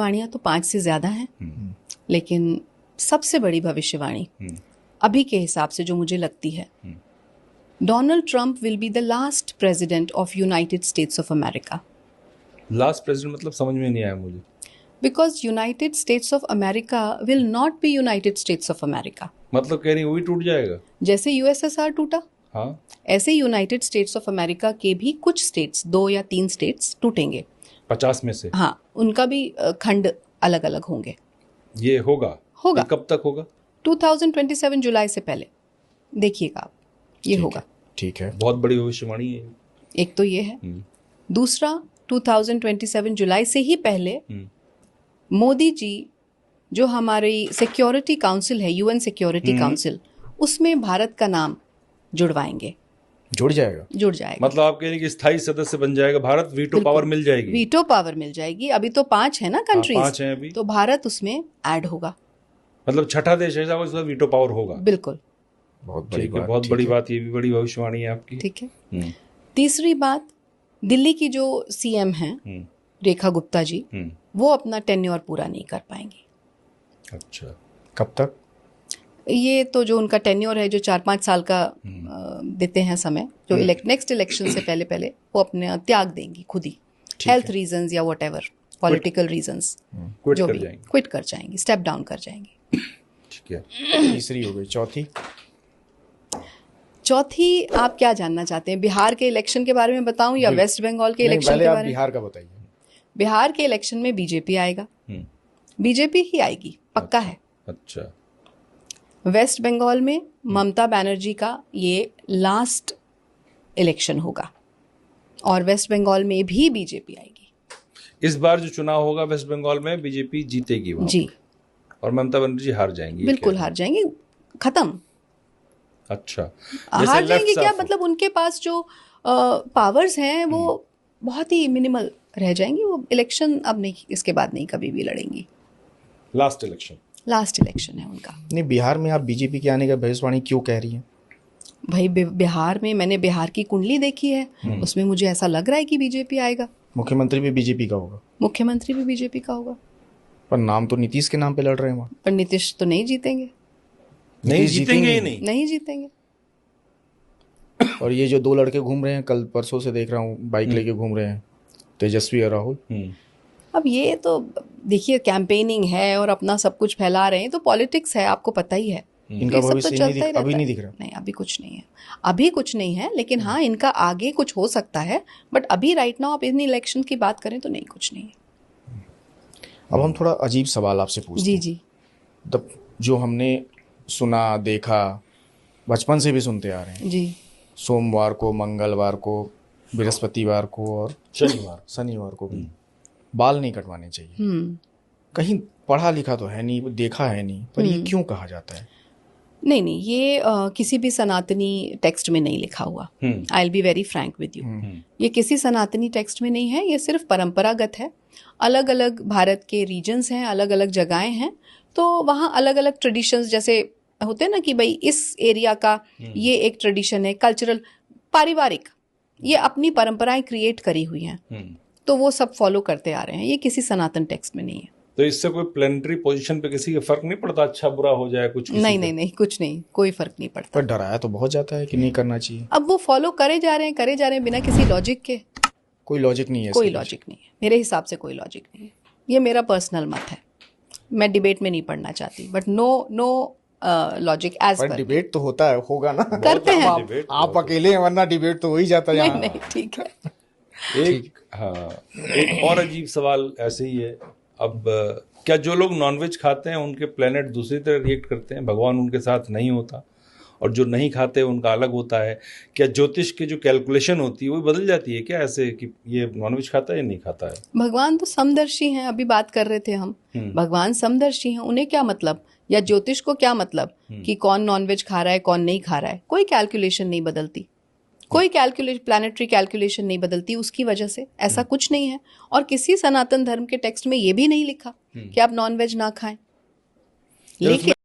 भविष्यवाणियां तो 5 से ज्यादा हैं, लेकिन सबसे बड़ी भविष्यवाणी अभी के हिसाब से जो मुझे लगती है, Donald Trump will be the last president of United states of America. Last president मतलब समझ में नहीं आया मुझे। Because United states of America will not be united states of America. मतलब कह रही वही टूट जाएगा जैसे यूएसएसआर टूटा, हाँ, ऐसे यूनाइटेड स्टेट्स ऑफ अमेरिका के भी कुछ स्टेट्स, 2 या 3 स्टेट्स टूटेंगे 50 में से। हाँ, उनका भी खंड अलग अलग होंगे। ये होगा ये कब तक होगा? 2027 जुलाई से पहले देखिएगा आप, ये होगा। ठीक है, बहुत बड़ी भविष्यवाणी है। एक तो ये है। दूसरा, 2027 जुलाई से ही पहले मोदी जी जो हमारी सिक्योरिटी काउंसिल है, यूएन सिक्योरिटी काउंसिल, उसमें भारत का नाम जुड़वाएंगे। जुड़ जाएगा? जुड़ जाएगा। मतलब आप कह रहे हैं कि स्थायी सदस्य बन जाएगा भारत, वीटो पावर मिल जाएगी। वीटो पावर मिल जाएगी। अभी तो 5 है ना कंट्रीज, 5 हैं अभी, तो भारत उसमें ऐड होगा। मतलब छठा देश ऐसा होगा जिसमें वीटो पावर होगा। बिल्कुल, बहुत बड़ी ठीक है, बात। बहुत बड़ी बात, ये भी बड़ी भविष्यवाणी है आपकी। ठीक है। तीसरी बात, दिल्ली की जो सीएम हैं रेखा गुप्ता जी, वो अपना टेन्योर पूरा नहीं कर पाएंगी। अच्छा, कब तक? ये तो जो उनका टेन्योर है, जो 4-5 साल का देते हैं समय, जो नेक्स्ट इलेक्शन से पहले पहले वो अपने त्याग देंगी खुद ही, हेल्थ रीजंस या व्हाटएवर पॉलिटिकल रीजंस, जो भी क्विट कर जाएंगी, स्टेप डाउन कर जाएंगी। ठीक है। तीसरी हो गई। चौथी आप क्या जानना चाहते हैं? बिहार के इलेक्शन के बारे में बताऊं या वेस्ट बंगाल के इलेक्शन के बारे में? बिहार का बताइए। बिहार के इलेक्शन में बीजेपी आएगा, बीजेपी ही आएगी, पक्का है। अच्छा। वेस्ट बंगाल में ममता बनर्जी का ये लास्ट इलेक्शन होगा और वेस्ट बंगाल में भी बीजेपी आएगी। इस बार जो चुनाव होगा वेस्ट बंगाल में बीजेपी जीतेगी वहाँ जी, और ममता बनर्जी हार जाएंगी। बिल्कुल हार जाएंगी, खत्म। अच्छा, हार जाएंगे क्या मतलब? उनके पास जो पावर्स हैं वो बहुत ही मिनिमल रह जाएंगी। वो इलेक्शन अब नहीं, इसके बाद नहीं कभी भी लड़ेंगी। लास्ट इलेक्शन है उनका। नहीं, बिहार में आप बीजेपी के आने का भविष्यवाणी क्यों कह रही हैं? भाई बिहार में मैंने बिहार की कुंडली देखी है, उसमें मुझे ऐसा लग रहा है कि बीजेपी आएगा। मुख्यमंत्री भी बीजेपी का होगा? मुख्यमंत्री भी बीजेपी का होगा। पर नाम तो नीतीश के नाम पे लड़ रहे हैं वहाँ। पर नीतीश तो नहीं जीतेंगे। नहीं जीतेंगे ही नहीं जीतेंगे। और ये जो 2 लड़के घूम रहे हैं, कल परसों से देख रहा हूँ बाइक लेके घूम रहे हैं, तेजस्वी और राहुल। अब ये तो देखिए, कैंपेनिंग है और अपना सब कुछ फैला रहे हैं, तो पॉलिटिक्स है, आपको पता ही है। इनका भविष्य अभी नहीं दिख रहा। नहीं, अभी कुछ नहीं है, अभी कुछ नहीं है। लेकिन हाँ, इनका आगे कुछ हो सकता है, बट अभी राइट नाउ आप इन इलेक्शन की बात करें तो नहीं, कुछ नहीं है। अब हम थोड़ा अजीब सवाल आपसे पूछते हैं। जी। तब जो हमने सुना देखा, बचपन से भी सुनते आ रहे हैं जी, सोमवार को, मंगलवार को, बृहस्पतिवार को और शनिवार को भी बाल नहीं कटवाने चाहिए। कहीं पढ़ा लिखा तो है नहीं, देखा है नहीं, पर ये क्यों कहा जाता है? नहीं, ये किसी भी सनातनी टेक्स्ट में नहीं लिखा हुआ। I will be very Frank with you, ये किसी सनातनी टेक्स्ट में नहीं है। ये सिर्फ परंपरागत है। अलग अलग भारत के रीजन्स हैं, अलग अलग जगहें हैं, तो वहाँ अलग अलग ट्रेडिशंस जैसे होते हैं ना, कि भाई इस एरिया का ये एक ट्रेडिशन है, कल्चरल, पारिवारिक, ये अपनी परंपराएं क्रिएट करी हुई हैं, तो वो सब फॉलो करते आ रहे हैं। ये किसी सनातन टेक्स्ट में नहीं है। तो इससे कोई प्लेनेटरी पोजीशन पे किसी का फर्क नहीं पड़ता? अच्छा बुरा हो जाए कुछ? नहीं, कुछ नहीं, कोई फर्क नहीं पड़ता। पर डराया तो बहुत जाता है कि नहीं करना चाहिए। अब वो फॉलो करे जा रहे हैं बिना किसी लॉजिक के। कोई लॉजिक नहीं है? कोई लॉजिक नहीं है, मेरे हिसाब से कोई लॉजिक नहीं है। ये मेरा पर्सनल मत है, मैं डिबेट में नहीं पढ़ना चाहती, but no logic as per. Debate तो होता है, होगा ना, करते हैं। आप अकेले हैं, वरना डिबेट तो हो ही जाता है। नहीं, ठीक है। एक और अजीब सवाल ऐसे ही है। अब क्या जो लोग नॉनवेज खाते हैं उनके प्लेनेट दूसरी तरह रिएक्ट करते हैं? भगवान उनके साथ नहीं होता, और जो नहीं खाते उनका अलग होता है। क्या ज्योतिष की जो कैलकुलेशन होती है वो बदल जाती है क्या ऐसे, कि ये नॉनवेज खाता है या नहीं खाता है? भगवान तो समदर्शी हैं, अभी बात कर रहे थे हम। भगवान समदर्शी हैं, उन्हें क्या मतलब, या ज्योतिष को क्या मतलब कि कौन नॉनवेज खा रहा है कौन नहीं खा रहा है? कोई कैलकुलेशन नहीं बदलती, कोई प्लैनेटरी कैलकुलेशन नहीं बदलती उसकी वजह से। ऐसा कुछ नहीं है। और किसी सनातन धर्म के टेक्स्ट में ये भी नहीं लिखा कि आप नॉनवेज ना खाएं। लेकिन